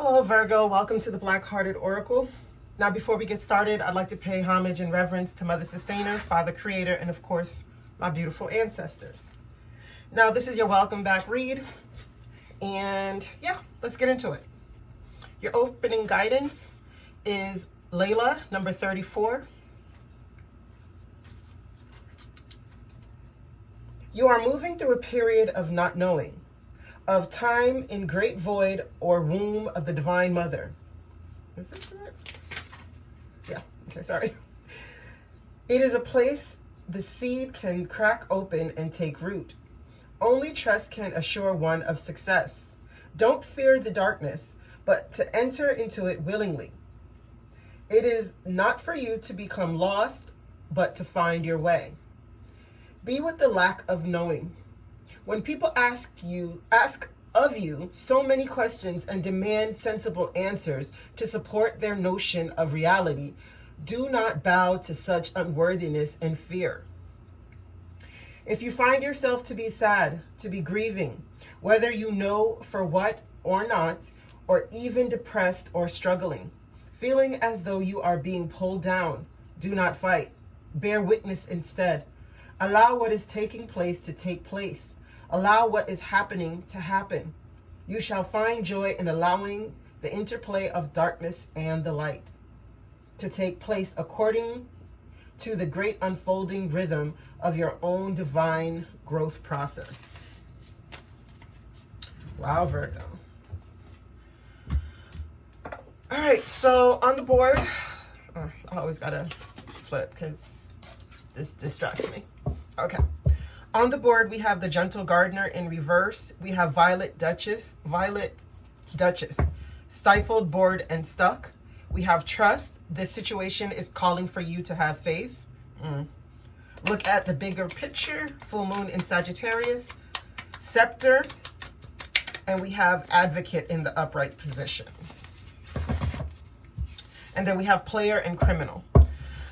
Hello Virgo, welcome to the Black Hearted Oracle. Now before we get started, I'd like to pay homage and reverence to Mother Sustainer, Father Creator, and of course, my beautiful ancestors. Now this is your welcome back read, and yeah, let's get into it. Your opening guidance is Layla, number 34. You are moving through a period of not knowing, of time in great void or womb of the Divine Mother. Is that correct? Yeah, okay, sorry. It is a place the seed can crack open and take root. Only trust can assure one of success. Don't fear the darkness, but to enter into it willingly. It is not for you to become lost, but to find your way. Be with the lack of knowing. When people ask of you so many questions and demand sensible answers to support their notion of reality, do not bow to such unworthiness and fear. If you find yourself to be sad, to be grieving, whether you know for what or not, or even depressed or struggling, feeling as though you are being pulled down, do not fight. Bear witness instead. Allow what is taking place to take place. Allow what is happening to happen. You shall find joy in allowing the interplay of darkness and the light to take place according to the great unfolding rhythm of your own divine growth process. Wow, Virgo. All right, so on the board, I always gotta flip because this distracts me. Okay. On the board, we have the Gentle Gardener in reverse. We have Violet Duchess, stifled, bored, and stuck. We have Trust. This situation is calling for you to have faith. Look at the bigger picture. Full moon in Sagittarius. Scepter. And we have Advocate in the upright position. And then we have Player and Criminal.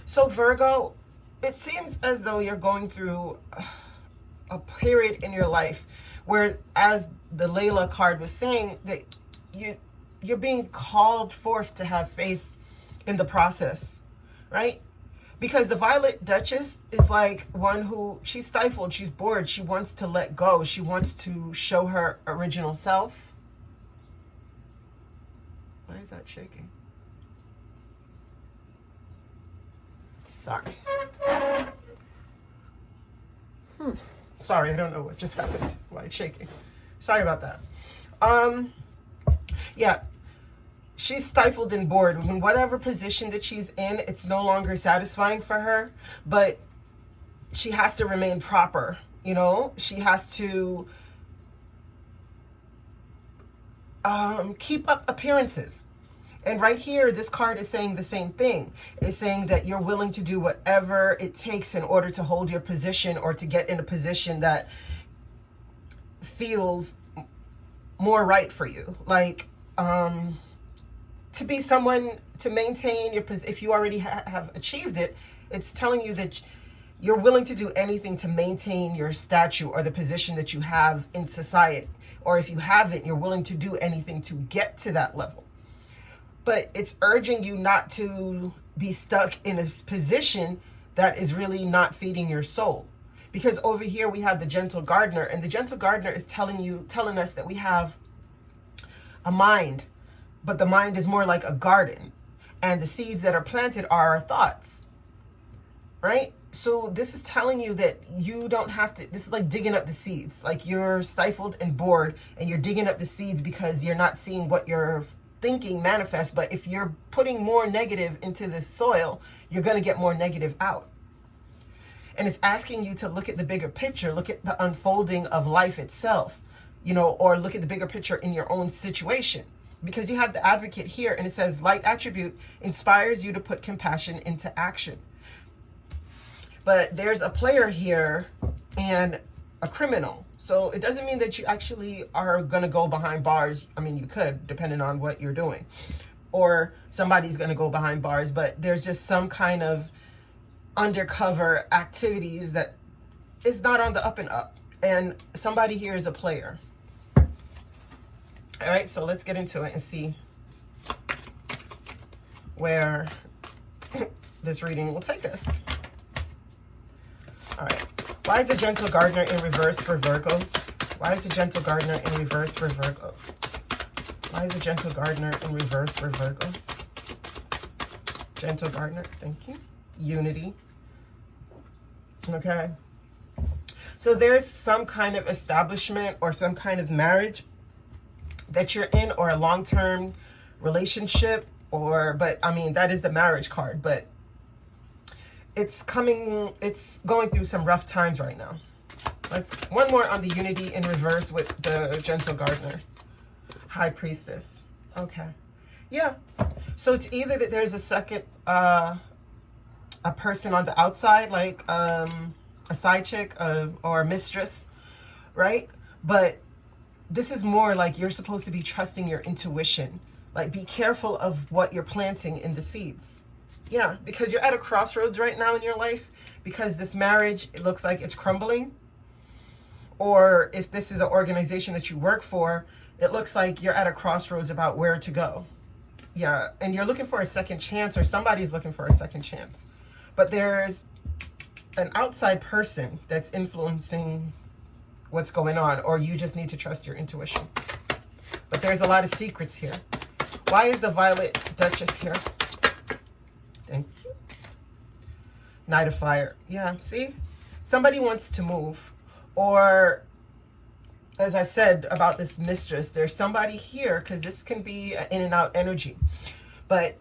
So Virgo, it seems as though you're going through a period in your life where, as the Layla card was saying, that you're being called forth to have faith in the process, right? Because the Violet Duchess is like one who, she's stifled, she's bored, she wants to let go, she wants to show her original self. Why is that shaking? Sorry. Sorry, I don't know what just happened. Why it's shaking. Sorry about that. Yeah, she's stifled and bored. In whatever position that she's in, it's no longer satisfying for her, but she has to remain proper, you know? She has to keep up appearances. And right here, this card is saying the same thing. It's saying that you're willing to do whatever it takes in order to hold your position or to get in a position that feels more right for you. Like, to be someone, to maintain your position, if you already have achieved it, it's telling you that you're willing to do anything to maintain your statue or the position that you have in society. Or if you haven't, you're willing to do anything to get to that level. But it's urging you not to be stuck in a position that is really not feeding your soul. Because over here we have the Gentle Gardener, and the Gentle Gardener is telling us that we have a mind, but the mind is more like a garden, and the seeds that are planted are our thoughts, right? So this is telling you that you don't have to, this is like digging up the seeds. Like, you're stifled and bored, and you're digging up the seeds because you're not seeing what you're thinking manifest. But if you're putting more negative into the soil, you're going to get more negative out. And it's asking you to look at the bigger picture, look at the unfolding of life itself, you know, or look at the bigger picture in your own situation. Because you have the Advocate here, and it says light attribute inspires you to put compassion into action. But there's a Player here and a Criminal. So it doesn't mean that you actually are going to go behind bars. I mean, you could, depending on what you're doing. Or somebody's going to go behind bars, but there's just some kind of undercover activities that is not on the up and up. And somebody here is a player. All right, so let's get into it and see where this reading will take us. All right. Why is the Gentle Gardener in reverse for Virgos? Why is the Gentle Gardener in reverse for Virgos? Why is the Gentle Gardener in reverse for Virgos? Gentle Gardener, thank you. Unity. Okay. So there's some kind of establishment or some kind of marriage that you're in, or a long-term relationship, but I mean, that is the marriage card, but it's going through some rough times right now. Let's one more on the Unity in reverse with the Gentle Gardener. High Priestess. Okay. Yeah. So it's either that there's a second, a person on the outside, like a side chick or a mistress, right? But this is more like you're supposed to be trusting your intuition. Like, be careful of what you're planting in the seeds. Yeah, because you're at a crossroads right now in your life, because this marriage, it looks like it's crumbling. Or if this is an organization that you work for, it looks like you're at a crossroads about where to go. Yeah, and you're looking for a second chance, or somebody's looking for a second chance. But there's an outside person that's influencing what's going on, or you just need to trust your intuition. But there's a lot of secrets here. Why is the Violet Duchess here? Thank you. Knight of Fire. Yeah, see? Somebody wants to move. Or, as I said about this mistress, there's somebody here, because this can be an in and out energy. But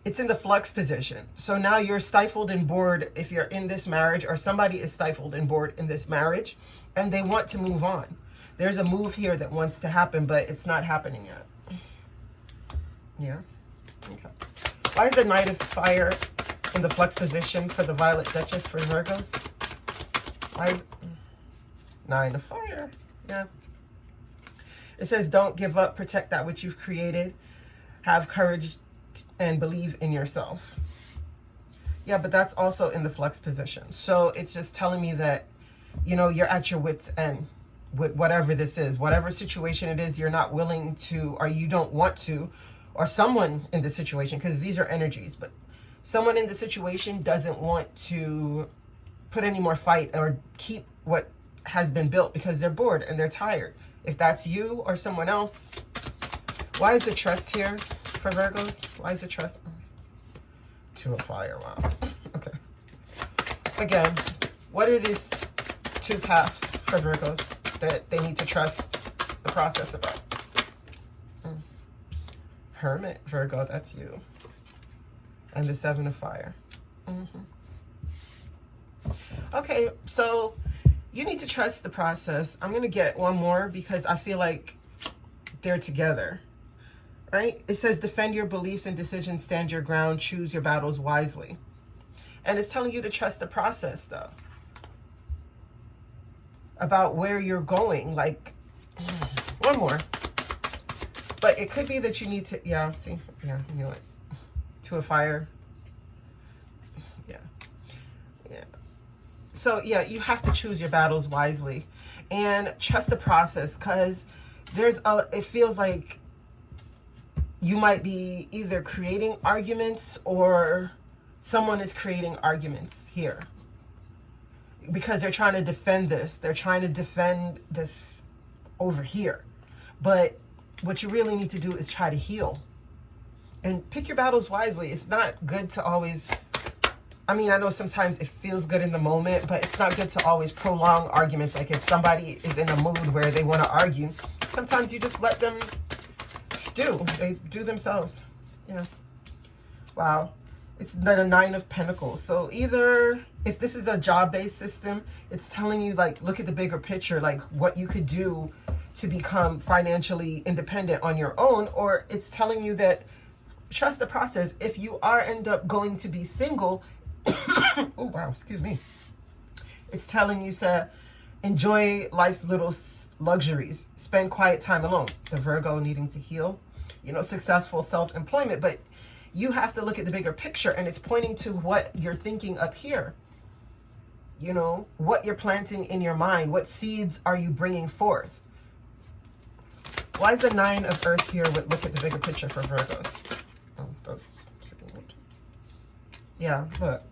it's in the flux position. So now you're stifled and bored if you're in this marriage, or somebody is stifled and bored in this marriage, and they want to move on. There's a move here that wants to happen, but it's not happening yet. Yeah. Okay. Why is the Knight of Fire in the flux position for the Violet Duchess for Virgos? Why is Nine of Fire? Yeah. It says, don't give up, protect that which you've created, have courage and believe in yourself. Yeah, but that's also in the flux position. So it's just telling me that, you know, you're at your wit's end with whatever this is, whatever situation it is, you're not willing to, or you don't want to, or someone in the situation, because these are energies, but someone in the situation doesn't want to put any more fight or keep what has been built because they're bored and they're tired. If that's you or someone else. Why is the Trust here for Virgos? Why is the Trust? Two of Fire, wow. Okay. Again, what are these two paths for Virgos that they need to trust the process about? Hermit, Virgo, that's you. And the Seven of Fire. Okay, so you need to trust the process. I'm going to get one more because I feel like they're together, right? It says, defend your beliefs and decisions, stand your ground, choose your battles wisely. And it's telling you to trust the process, though. About where you're going. Like, one more. But it could be that you need to, yeah, see, yeah, you know what? Two of Fire. Yeah. Yeah. So, yeah, you have to choose your battles wisely and trust the process, because it feels like you might be either creating arguments or someone is creating arguments here because they're trying to defend this. They're trying to defend this over here. But what you really need to do is try to heal and pick your battles wisely. It's not good to always, I mean, I know sometimes it feels good in the moment, but it's not good to always prolong arguments. Like if somebody is in a mood where they want to argue, sometimes you just let them stew. They do themselves. Yeah. Wow. It's the Nine of Pentacles. So either, if this is a job-based system, it's telling you, like, look at the bigger picture, like what you could do to become financially independent on your own, or it's telling you that trust the process. If you end up going to be single, oh wow, excuse me. It's telling you to enjoy life's little luxuries, spend quiet time alone. The Virgo needing to heal, you know, successful self-employment, but you have to look at the bigger picture, and it's pointing to what you're thinking up here. You know, what you're planting in your mind, what seeds are you bringing forth? Why is the Nine of Earth here with look at the bigger picture for Virgos? Oh, those should be me. Yeah, look.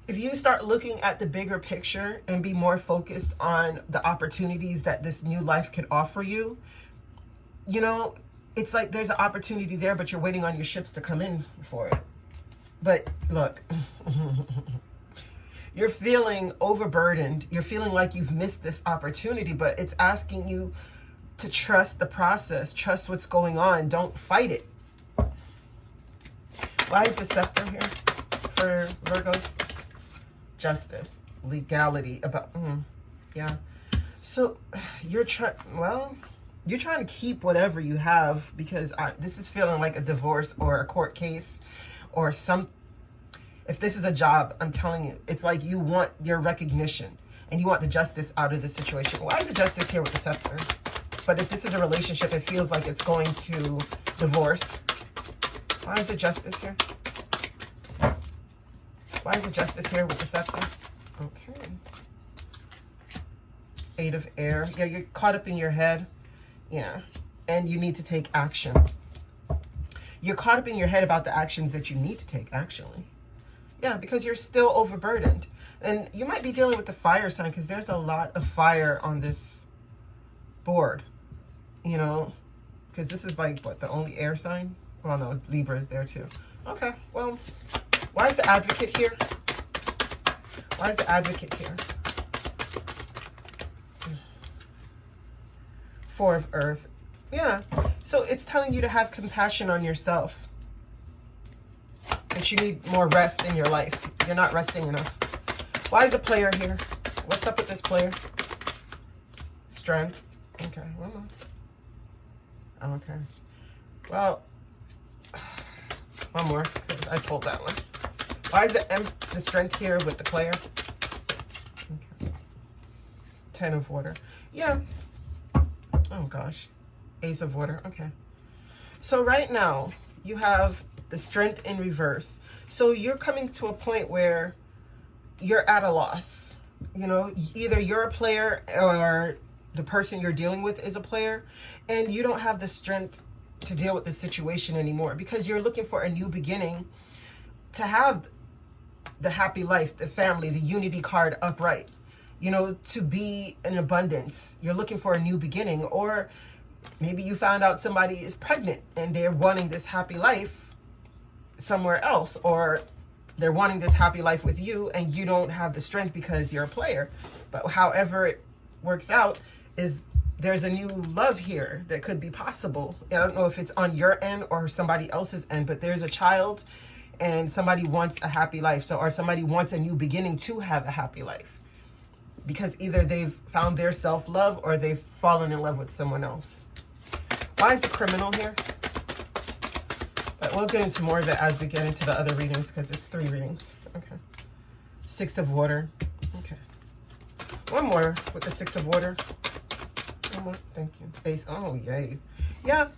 If you start looking at the bigger picture and be more focused on the opportunities that this new life could offer you, you know, it's like there's an opportunity there, but you're waiting on your ships to come in for it. But look, you're feeling overburdened. You're feeling like you've missed this opportunity, but it's asking you to trust the process, trust what's going on. Don't fight it. Why is the scepter here for Virgos? Justice, legality, about, yeah. So you're trying to keep whatever you have, because this is feeling like a divorce or a court case or if this is a job, I'm telling you, it's like you want your recognition and you want the justice out of the situation. Why is the justice here with the scepter? But if this is a relationship, it feels like it's going to divorce. Why is the justice here? Why is the justice here with the scepter? Okay. Eight of air. Yeah, you're caught up in your head. Yeah. And you need to take action. You're caught up in your head about the actions that you need to take, actually. Yeah, because you're still overburdened. And you might be dealing with the fire sign, because there's a lot of fire on this board. You know, because this is like, what, the only air sign? Well, no, Libra is there too. Okay, well, why is the Advocate here? Why is the Advocate here? Four of Earth. Yeah, so it's telling you to have compassion on yourself. That you need more rest in your life. You're not resting enough. Why is the Player here? What's up with this Player? Strength. Okay, one more. Okay. Well, one more, because I pulled that one. Why is the Strength here with the Player? Okay. 10 of Water. Yeah. Oh, gosh. Ace of Water. Okay. So right now, you have the Strength in reverse. So you're coming to a point where you're at a loss. You know, either you're a player or the person you're dealing with is a player, and you don't have the strength to deal with the situation anymore, because you're looking for a new beginning, to have the happy life, the family, the unity card upright, you know, to be in abundance. You're looking for a new beginning, or maybe you found out somebody is pregnant and they're wanting this happy life somewhere else, or they're wanting this happy life with you and you don't have the strength because you're a player. But however it works out is there's a new love here that could be possible. I don't know if it's on your end or somebody else's end, but there's a child and somebody wants a happy life. So, or somebody wants a new beginning to have a happy life, because either they've found their self-love or they've fallen in love with someone else. Why is the Criminal here? But we'll get into more of it as we get into the other readings, because it's 3 readings. Okay. 6 of Water. Okay. One more with the 6 of Water. One more. Thank you. Ace. Oh, yay. Yeah.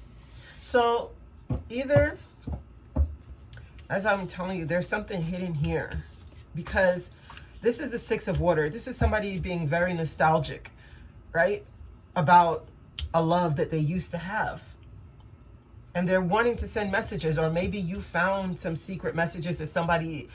So either, as I'm telling you, there's something hidden here, because this is the 6 of Water. This is somebody being very nostalgic, right? About a love that they used to have. And they're wanting to send messages, or maybe you found some secret messages that somebody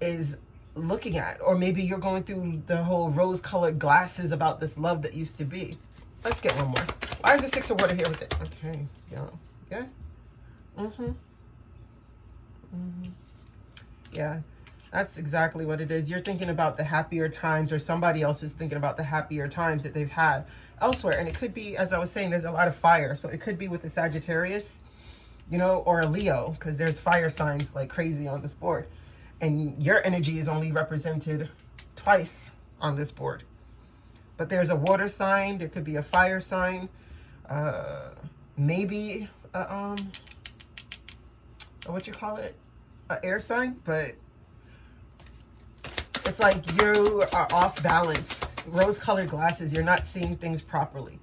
is looking at, or maybe you're going through the whole rose-colored glasses about this love that used to be. Let's get one more. Why is the 6 of Water here with it? Okay, yeah, yeah. Yeah, that's exactly what it is. You're thinking about the happier times, or somebody else is thinking about the happier times that they've had elsewhere. And it could be, as I was saying, there's a lot of fire. So it could be with the Sagittarius, you know, or a Leo, because there's fire signs like crazy on this board. And your energy is only represented twice on this board. But there's a water sign. There could be a fire sign. Maybe, what you call it? An air sign. But it's like you are off balance. Rose-colored glasses. You're not seeing things properly,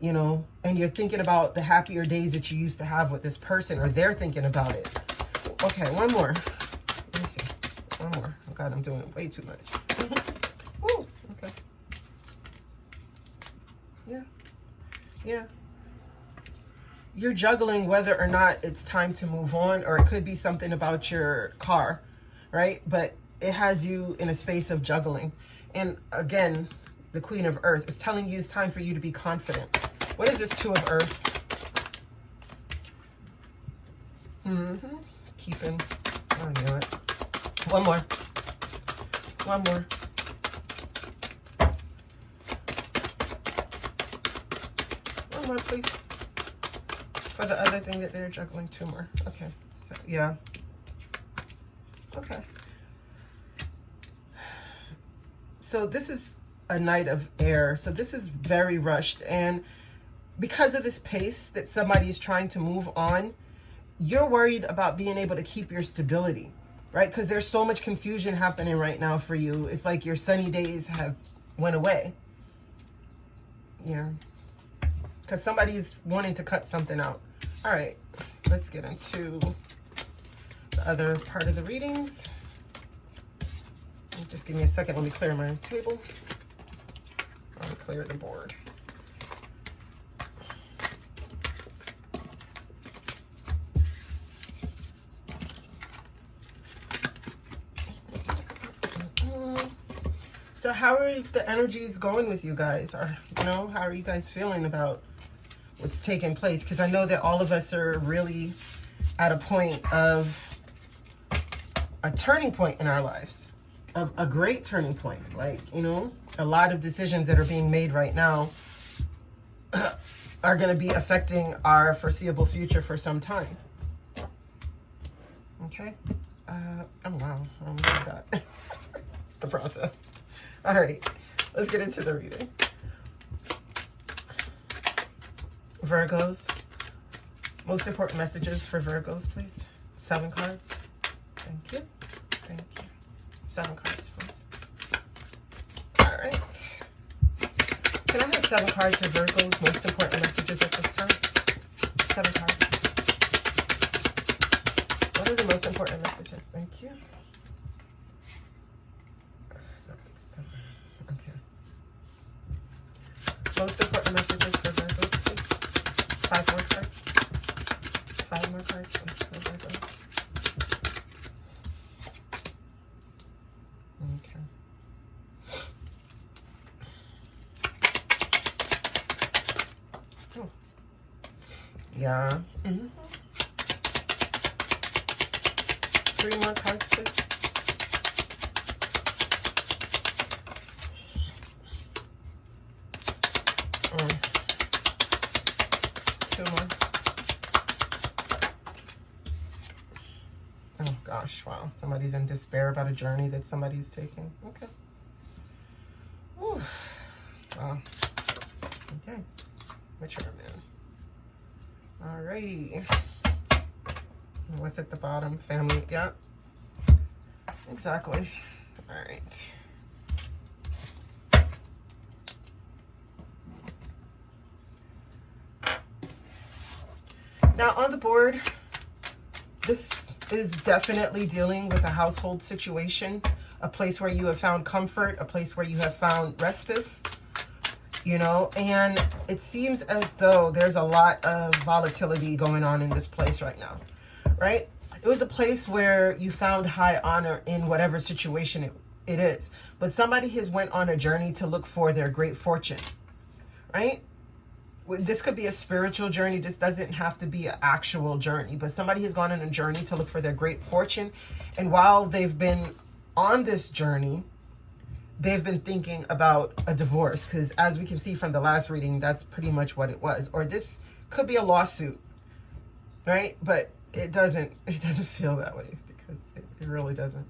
you know, and you're thinking about the happier days that you used to have with this person, or they're thinking about it. Okay, one more. Let me see. One more. Oh God, I'm doing way too much. Woo, okay. Yeah. Yeah. you're juggling whether or not it's time to move on, or it could be something about your car, right? But it has you in a space of juggling. And again, the Queen of Earth is telling you it's time for you to be confident. What is this Two of Earth? Keeping. Oh, you know it. One more. One more. One more, please. For the other thing that they're juggling, 2 more. Okay. So, yeah. Okay. So this is a Knight of Air. So this is very rushed. And because of this pace that somebody is trying to move on, you're worried about being able to keep your stability, right? Because there's so much confusion happening right now for you. It's like your sunny days have went away. Yeah. Because somebody's wanting to cut something out. All right. Let's get into the other part of the readings. Just give me a second. Let me clear my table. I'll clear the board. So how are the energies going with you guys? Or, you know, how are you guys feeling about what's taking place? Because I know that all of us are really at a point of a turning point in our lives, of a great turning point. Like, you know, a lot of decisions that are being made right now are going to be affecting our foreseeable future for some time. Okay. Oh, wow. Oh my God. The process. All right, let's get into the reading. Virgos. Most important messages for Virgos, please. 7 cards. Thank you. Thank you. 7 cards, please. All right. Can I have 7 cards for Virgos? Most important messages at this time. 7 cards. What are the most important messages? Thank you. Most important messages for Virgos, please. 5 more cards. 5 more cards, please, for Virgos. Okay. Oh. Yeah. 3 more cards, please. Oh gosh, wow. Somebody's in despair about a journey that somebody's taking. Okay. Whew. Wow. Okay. Mature man. Alrighty. What's at the bottom? Family. Yeah. Exactly. Alright. Now on the board, this is definitely dealing with a household situation, a place where you have found comfort, a place where you have found respite, you know, and it seems as though there's a lot of volatility going on in this place right now, right? It was a place where you found high honor in whatever situation it is, but somebody has went on a journey to look for their great fortune, right? This could be a spiritual journey. This doesn't have to be an actual journey, but somebody has gone on a journey to look for their great fortune. And while they've been on this journey, they've been thinking about a divorce, because as we can see from the last reading, that's pretty much what it was. Or this could be a lawsuit, right? But it doesn't feel that way, because it really doesn't.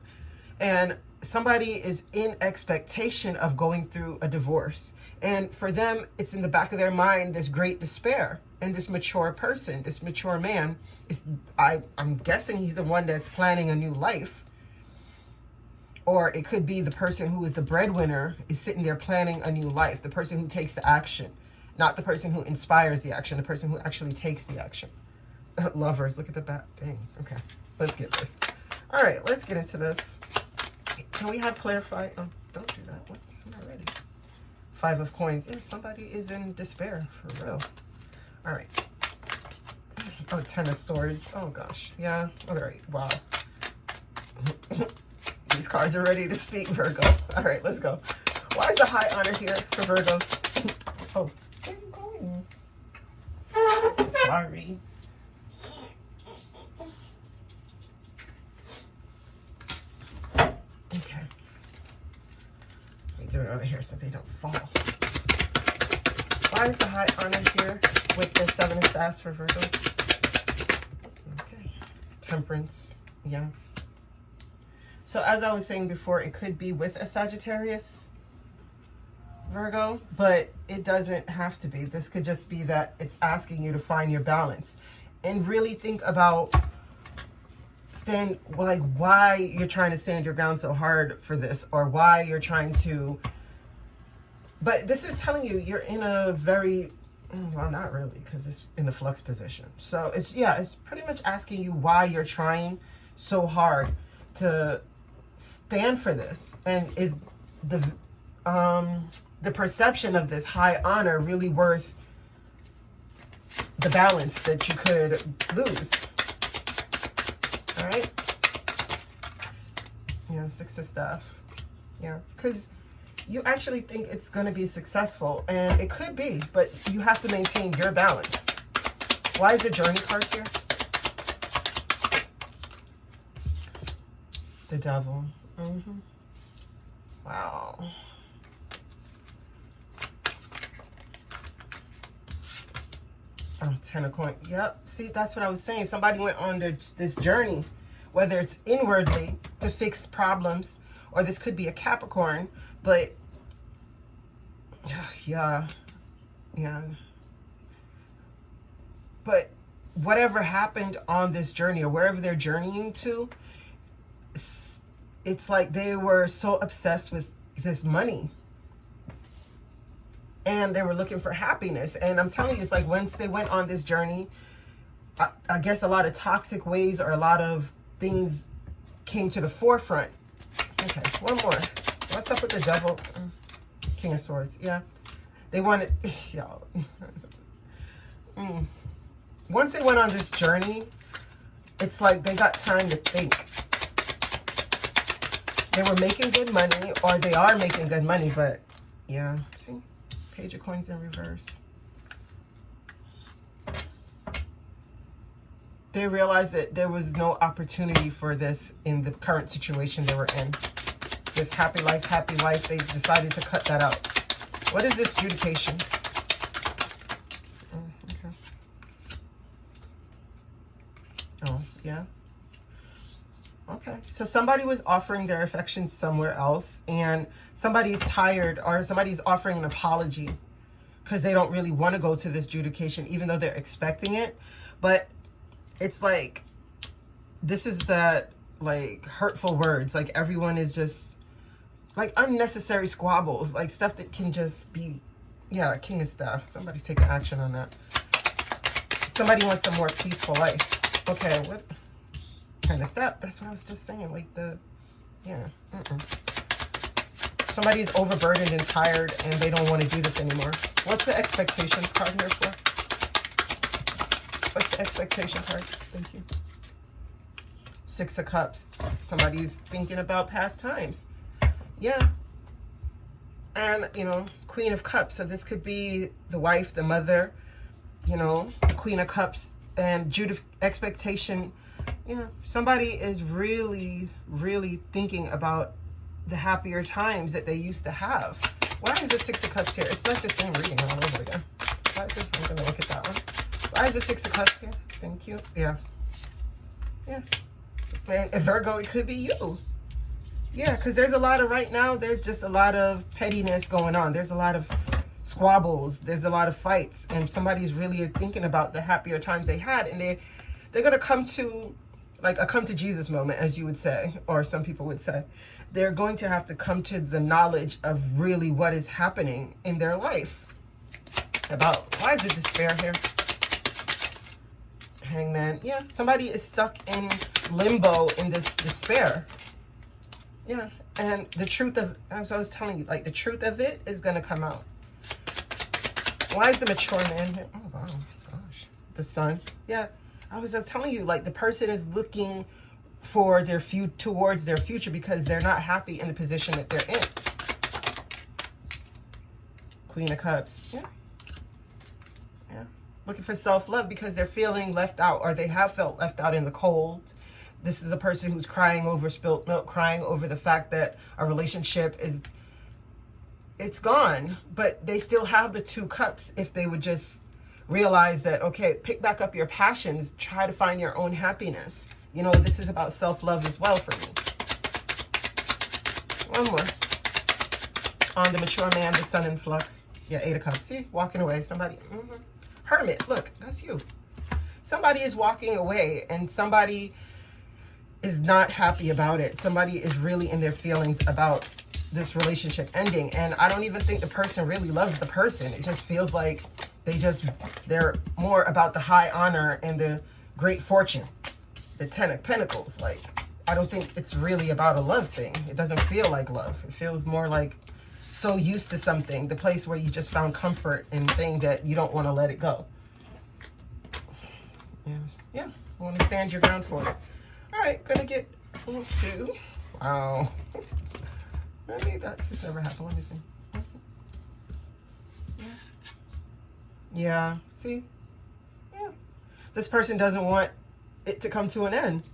And somebody is in expectation of going through a divorce. And for them, it's in the back of their mind, this great despair. And this mature person, this mature man, I'm guessing he's the one that's planning a new life. Or it could be the person who is the breadwinner is sitting there planning a new life. The person who takes the action. Not the person who inspires the action. The person who actually takes the action. Lovers, look at the back. Dang. Okay, let's get this. All right, let's get into this. Can we have clarify? Oh, don't do that. What? I'm not ready. 5 of coins. Yes, somebody is in despair, for real. All right. Oh, Ten of Swords. Oh, gosh. Yeah. All right. Wow. These cards are ready to speak, Virgo. All right, let's go. Why is the high honor here for Virgos? Oh, where are you going? Sorry. Okay. Let me do it over here so they don't fall. Why is the high honor here with the Seven of Staffs for Virgos? Okay. Temperance. Yeah. So as I was saying before, it could be with a Sagittarius, Virgo, but it doesn't have to be. This could just be that it's asking you to find your balance and really think about why you're trying to stand your ground so hard for this, or why you're trying to. But this is telling you you're in a very, well, not really, because it's in the flux position. So it's pretty much asking you why you're trying so hard to stand for this, and is the perception of this high honor really worth the balance that you could lose? All right. Yeah, Six of Staff. Yeah, because you actually think it's going to be successful, and it could be, but you have to maintain your balance. Why is the Journey card here? The Devil. Wow. Oh, Ten of Coins. Yep. See, that's what I was saying. Somebody went on this journey, whether it's inwardly to fix problems, or this could be a Capricorn, but yeah. But whatever happened on this journey, or wherever they're journeying to, it's like they were so obsessed with this money, and they were looking for happiness. And I'm telling you, it's like once they went on this journey, I guess a lot of toxic ways or a lot of things came to the forefront. Okay, one more. What's up with the Devil? King of Swords. Yeah, they wanted, y'all. Once they went on this journey, it's like they got time to think. They were making good money, or they are making good money, but yeah, see, Page of Coins in reverse. They realized that there was no opportunity for this in the current situation they were in. This happy life, they decided to cut that out. What is this Judication? Okay. Oh, yeah. Okay, so somebody was offering their affection somewhere else, and somebody's tired, or somebody's offering an apology because they don't really want to go to this Judication, even though they're expecting it. But it's like, this is the like hurtful words. Like everyone is just like unnecessary squabbles, like stuff that can just be, yeah, King of Staff. Somebody's taking action on that. Somebody wants a more peaceful life. Okay, what kind of step? That's what I was just saying. Like the, yeah. Somebody's overburdened and tired, and they don't want to do this anymore. What's the expectations card here for? What's the expectation card? Thank you. Six of Cups. Somebody's thinking about past times. Yeah. And, you know, Queen of Cups. So this could be the wife, the mother, you know, the Queen of Cups, and Judith expectation. Yeah, somebody is really, really thinking about the happier times that they used to have. Why is the Six of Cups here? It's like the same reading all over again. Why is it? I'm going to look at that one. Why is the Six of Cups here? Thank you. Yeah. Yeah. And Virgo, it could be you. Yeah, because there's a lot of, right now, there's just a lot of pettiness going on. There's a lot of squabbles. There's a lot of fights. And somebody's really thinking about the happier times they had. And they're going to come to, like a come to Jesus moment, as you would say, or some people would say. They're going to have to come to the knowledge of really what is happening in their life. About, why is it despair here? Hangman. Yeah, somebody is stuck in limbo in this despair. Yeah, and the truth of, as I was telling you, like the truth of it is going to come out. Why is the mature man here? Oh, wow, gosh. The Sun. Yeah, I was just telling you, like, the person is looking for their towards their future because they're not happy in the position that they're in. Queen of Cups. Yeah. Yeah. Looking for self-love because they're feeling left out, or they have felt left out in the cold. This is a person who's crying over spilt milk, crying over the fact that a relationship it's gone, but they still have the 2 cups if they would just realize that, okay, pick back up your passions, try to find your own happiness. You know, this is about self-love as well for me. One more. On the mature man, the sun in flux. Yeah, 8 of Cups. See, walking away. Somebody, Hermit, look, that's you. Somebody is walking away and somebody is not happy about it. Somebody is really in their feelings about this relationship ending. And I don't even think the person really loves the person. It just feels like they're more about the high honor and the great fortune. The 10 of Pentacles. Like, I don't think it's really about a love thing. It doesn't feel like love. It feels more like so used to something. The place where you just found comfort in thing that you don't want to let it go. Yeah, I want to stand your ground for it. All right, gonna get into, wow. Maybe this never happened. Let me see. Yeah, see? Yeah. This person doesn't want it to come to an end.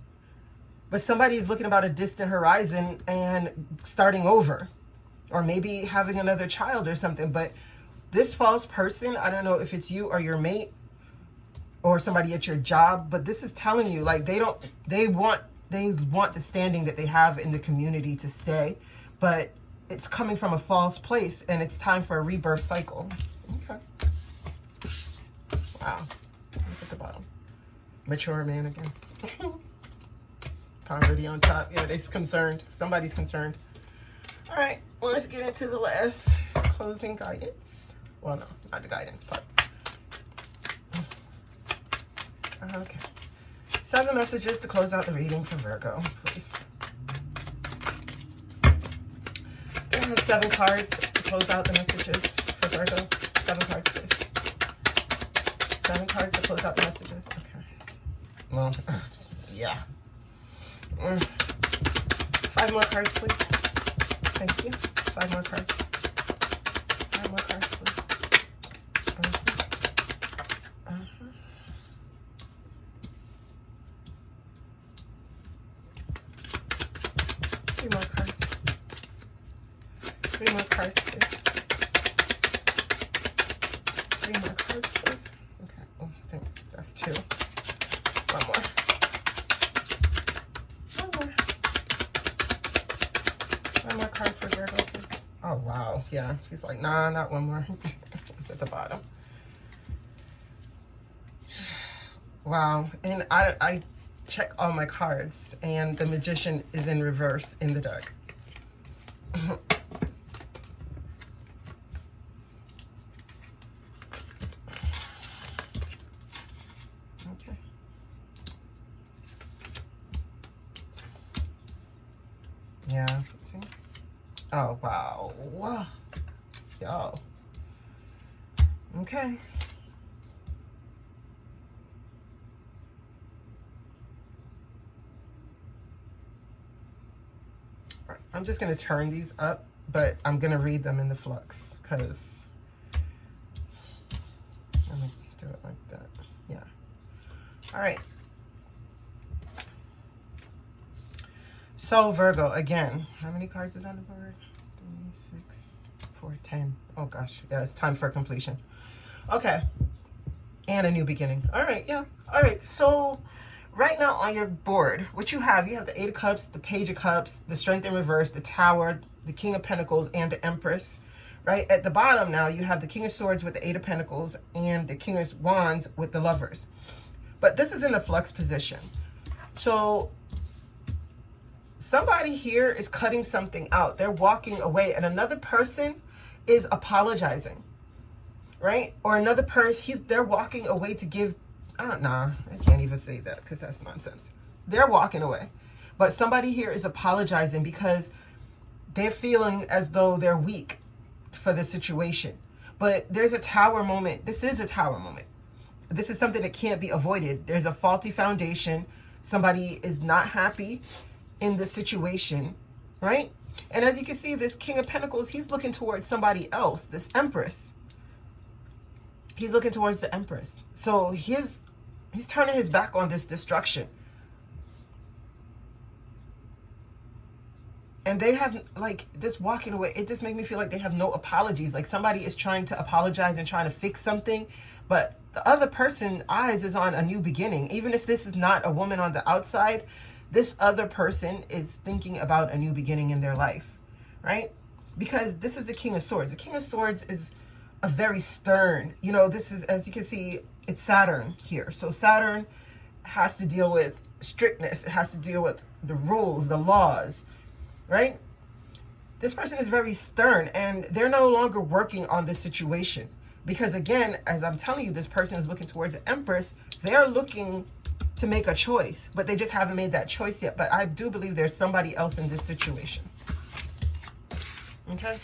But somebody's looking about a distant horizon and starting over. Or maybe having another child or something. But this false person, I don't know if it's you or your mate or somebody at your job, but this is telling you, like, they want the standing that they have in the community to stay, but it's coming from a false place and it's time for a rebirth cycle. Okay. Wow. Look at the bottom. Mature man again. Poverty on top. Yeah, they're concerned. Somebody's concerned. All right, well, let's get into the last closing guidance. Well, no, not the guidance part. Okay. 7 messages to close out the reading for Virgo, please. Go ahead, 7 cards to close out the messages for Virgo. 7 cards, please. 7 cards to close out the messages. Okay. Well, yeah. 5 more cards, please. Thank you. 5 more cards. 5 more cards, please. 3 more cards. 3 more cards, please. 3 more cards, please. Okay. Oh, I think that's 2. 1 more. 1 more. 1 more card for Virgo, please. Oh, wow. Yeah. She's like, nah, not 1 more. It's at the bottom. Wow. And I check all my cards, and the Magician is in reverse in the deck. Okay. Yeah. See? Oh, wow. Whoa. Yo. Okay. I'm just going to turn these up, but I'm going to read them in the flux because let me do it like that. Yeah. All right. So Virgo, again, how many cards is on the board? 3, 6, 4, 10. Oh gosh. Yeah, it's time for completion. Okay. And a new beginning. All right. Yeah. All right. So right now on your board, what you have the 8 of Cups, the Page of Cups, the Strength in reverse, the Tower, the King of Pentacles, and the Empress. Right at the bottom now, you have the King of Swords with the 8 of Pentacles and the King of Wands with the Lovers. But this is in the flux position. So somebody here is cutting something out. They're walking away, and another person is apologizing. Right? Or another person, they're walking away to give. Nah, I can't even say that because that's nonsense. They're walking away. But somebody here is apologizing because they're feeling as though they're weak for the situation. But there's a tower moment. This is a tower moment. this is something that can't be avoided. There's a faulty foundation. Somebody is not happy in this situation, right? And as you can see, this King of Pentacles, he's looking towards somebody else, this Empress. He's looking towards the Empress. So he's turning his back on this destruction. And they have, like, this walking away, it just makes me feel like they have no apologies. Like somebody is trying to apologize and trying to fix something, but the other person's eyes is on a new beginning. Even if this is not a woman on the outside, this other person is thinking about a new beginning in their life, right? Because this is the King of Swords. The King of Swords is a very stern, you know, this is, as you can see, it's Saturn here. So Saturn has to deal with strictness. It has to deal with the rules, the laws, right? This person is very stern, and they're no longer working on this situation. Because again, as I'm telling you, this person is looking towards the Empress. They're looking to make a choice, but they just haven't made that choice yet. But I do believe there's somebody else in this situation. Okay?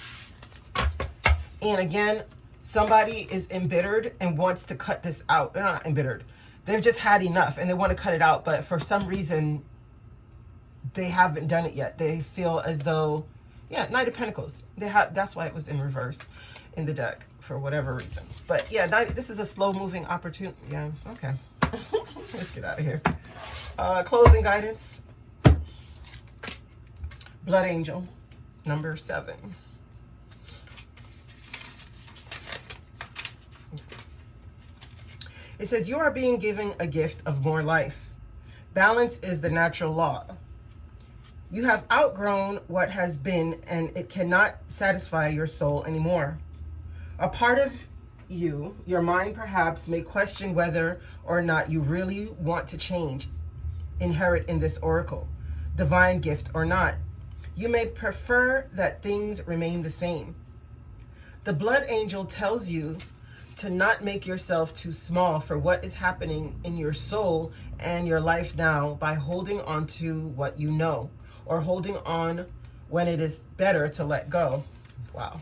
And again, somebody is embittered and wants to cut this out. They're not embittered. They've just had enough and they want to cut it out. But for some reason, they haven't done it yet. They feel as though, yeah, Knight of Pentacles. That's why it was in reverse in the deck for whatever reason. But yeah, this is a slow moving opportunity. Yeah, okay. Let's get out of here. Closing guidance. Blood Angel, number 7. It says, you are being given a gift of more life. Balance is the natural law. You have outgrown what has been, and it cannot satisfy your soul anymore. A part of you, your mind perhaps, may question whether or not you really want to change, inherent in this oracle, divine gift or not. You may prefer that things remain the same. The Blood Angel tells you to not make yourself too small for what is happening in your soul and your life now by holding on to what you know, or holding on when it is better to let go. Wow.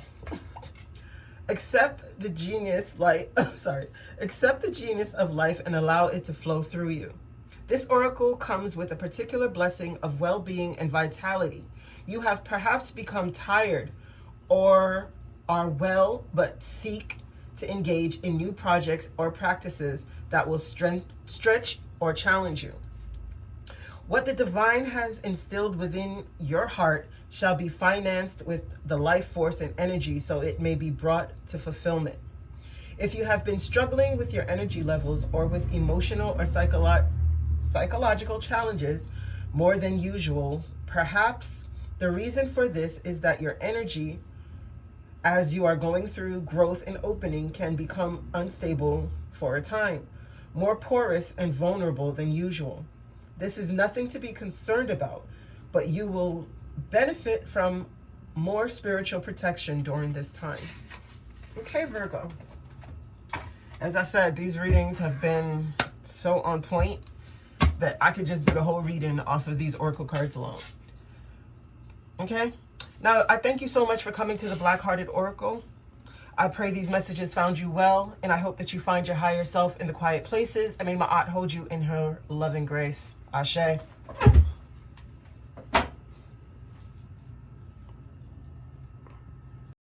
Accept the genius accept the genius of life and allow it to flow through you. This oracle comes with a particular blessing of well-being and vitality. You have perhaps become tired or are well, but seek to engage in new projects or practices that will stretch or challenge you. What the divine has instilled within your heart shall be financed with the life force and energy so it may be brought to fulfillment. If you have been struggling with your energy levels or with emotional or psychological challenges more than usual, perhaps the reason for this is that your energy, as you are going through growth and opening, can become unstable for a time, more porous and vulnerable than usual. This is nothing to be concerned about, but you will benefit from more spiritual protection during this time. Okay, Virgo. As I said, these readings have been so on point that I could just do the whole reading off of these oracle cards alone. Okay? Now, I thank you so much for coming to the Black Hearted Oracle. I pray these messages found you well, and I hope that you find your higher self in the quiet places, and may Ma'at hold you in her loving grace. Ashe.